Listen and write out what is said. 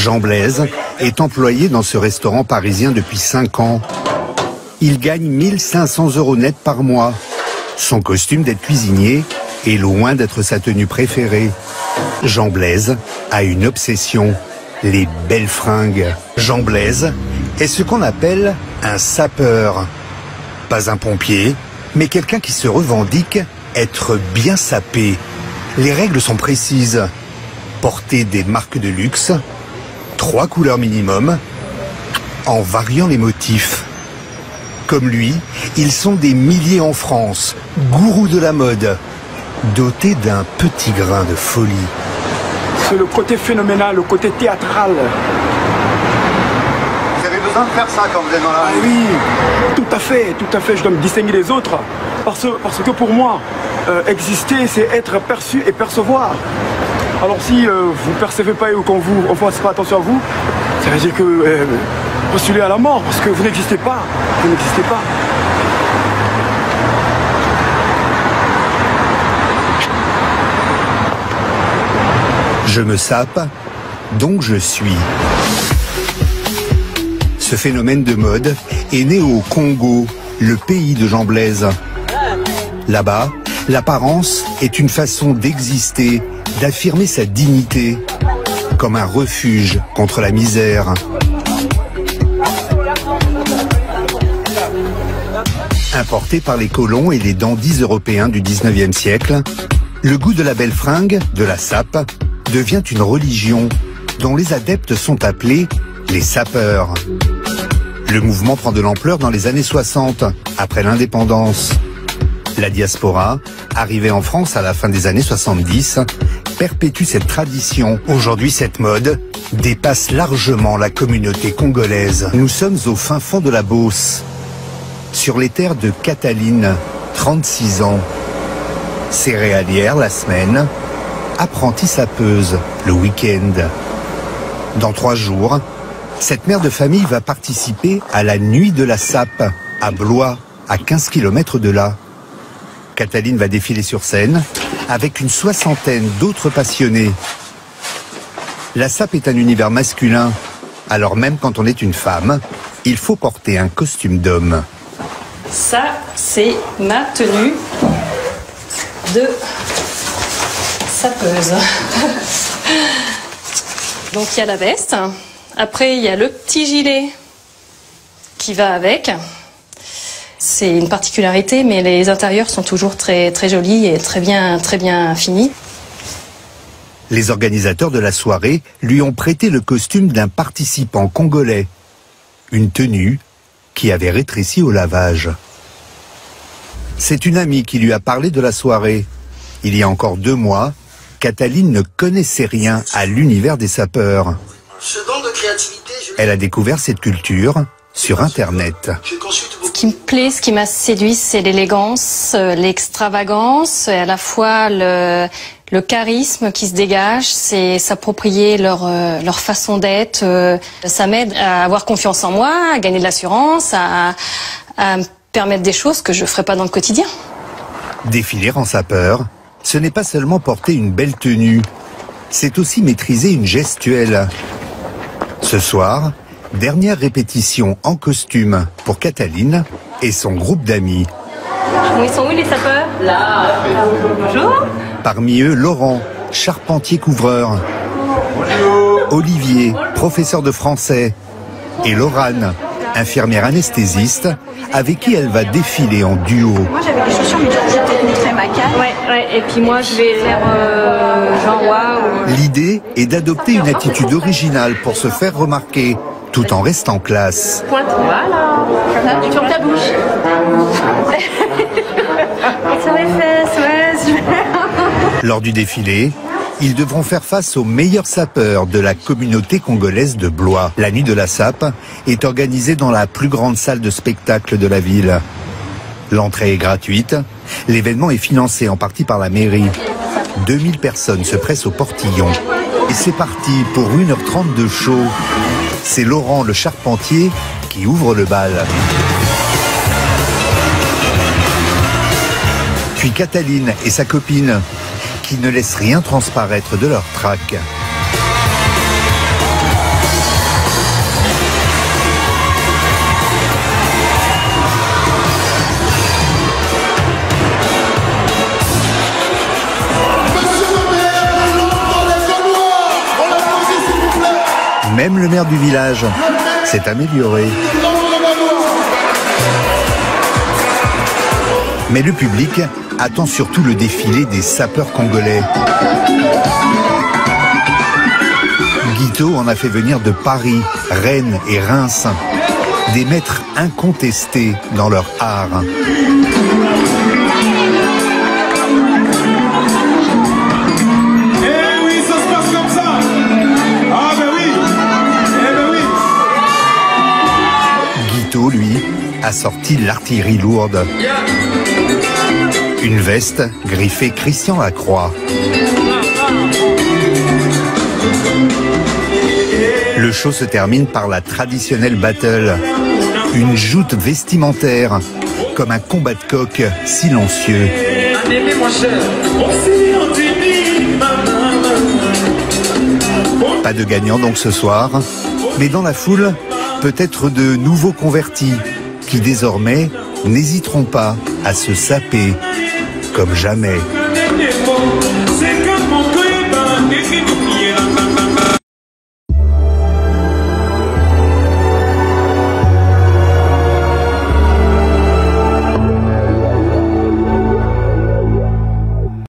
Jean Blaise est employé dans ce restaurant parisien depuis 5 ans. Il gagne 1500 € net par mois. Son costume d'être cuisinier est loin d'être sa tenue préférée. Jean Blaise a une obsession, les belles fringues. Jean Blaise est ce qu'on appelle un sapeur. Pas un pompier, mais quelqu'un qui se revendique être bien sapé. Les règles sont précises. Porter des marques de luxe, 3 couleurs minimum, en variant les motifs. Comme lui, ils sont des milliers en France, gourous de la mode, dotés d'un petit grain de folie. C'est le côté phénoménal, le côté théâtral. Vous avez besoin de faire ça quand vous êtes dans la rue? Oui, tout à fait, je dois me distinguer des autres. Parce que pour moi, exister, c'est être perçu et percevoir. Alors si vous ne percevez pas ou qu'on ne fasse pas attention à vous, ça veut dire que postulez à la mort, parce que vous n'existez pas. Vous n'existez pas. Je me sape, donc je suis. Ce phénomène de mode est né au Congo, le pays de Jean Blaise. Là-bas, l'apparence est une façon d'exister, d'affirmer sa dignité, comme un refuge contre la misère. Importé par les colons et les dandys européens du 19e siècle, le goût de la belle fringue, de la sape, devient une religion dont les adeptes sont appelés les sapeurs. Le mouvement prend de l'ampleur dans les années 60, après l'indépendance. La diaspora, arrivée en France à la fin des années 70, perpétue cette tradition. Aujourd'hui, cette mode dépasse largement la communauté congolaise. Nous sommes au fin fond de la Beauce, sur les terres de Cataline, 36 ans. Céréalière la semaine, apprentie sapeuse le week-end. Dans 3 jours, cette mère de famille va participer à la nuit de la sape, à Blois, à 15 km de là. Cataline va défiler sur scène avec une 60aine d'autres passionnés. La sape est un univers masculin, alors même quand on est une femme, il faut porter un costume d'homme. Ça, c'est ma tenue de sapeuse. Donc il y a la veste, après il y a le petit gilet qui va avec. C'est une particularité, mais les intérieurs sont toujours très, très jolis et très bien finis. Les organisateurs de la soirée lui ont prêté le costume d'un participant congolais. Une tenue qui avait rétréci au lavage. C'est une amie qui lui a parlé de la soirée. Il y a encore 2 mois, Cataline ne connaissait rien à l'univers des sapeurs. Ce don de créativité, Elle a découvert cette culture sur Internet. Ce qui me plaît, ce qui m'a séduit, c'est l'élégance, l'extravagance, et à la fois le charisme qui se dégage, c'est s'approprier leur façon d'être. Ça m'aide à avoir confiance en moi, à gagner de l'assurance, à me permettre des choses que je ne ferais pas dans le quotidien. Défiler en sapeur, ce n'est pas seulement porter une belle tenue, c'est aussi maîtriser une gestuelle. Ce soir, dernière répétition en costume pour Cataline et son groupe d'amis. Ils sont où les sapeurs? Là. Bonjour. Parmi eux, Laurent, charpentier-couvreur. Olivier, professeur de français. Et Laurane, infirmière anesthésiste, avec qui elle va défiler en duo. Moi j'avais des chaussures, mais j'ai peut-être montré ma canne. Ouais, et puis moi je vais faire genre waouh. L'idée est d'adopter une attitude originale pour se faire remarquer, tout en restant classe. Pointe, voilà. Sur ta bouche. Sur les fesses, ouais. Lors du défilé, ils devront faire face aux meilleurs sapeurs de la communauté congolaise de Blois. La nuit de la sape est organisée dans la plus grande salle de spectacle de la ville. L'entrée est gratuite. L'événement est financé en partie par la mairie. 2000 personnes se pressent au portillon. Et c'est parti pour 1h30 de show. C'est Laurent le charpentier qui ouvre le bal. Puis Cataline et sa copine qui ne laissent rien transparaître de leur trac. Même le maire du village s'est amélioré. Mais le public attend surtout le défilé des sapeurs congolais. Guiteau en a fait venir de Paris, Rennes et Reims, des maîtres incontestés dans leur art. Guiteau, lui, a sorti l'artillerie lourde. Une veste griffée Christian Lacroix. Le show se termine par la traditionnelle battle. Une joute vestimentaire, comme un combat de coq silencieux. Pas de gagnant donc ce soir, mais dans la foule, peut-être de nouveaux convertis qui désormais n'hésiteront pas à se saper comme jamais.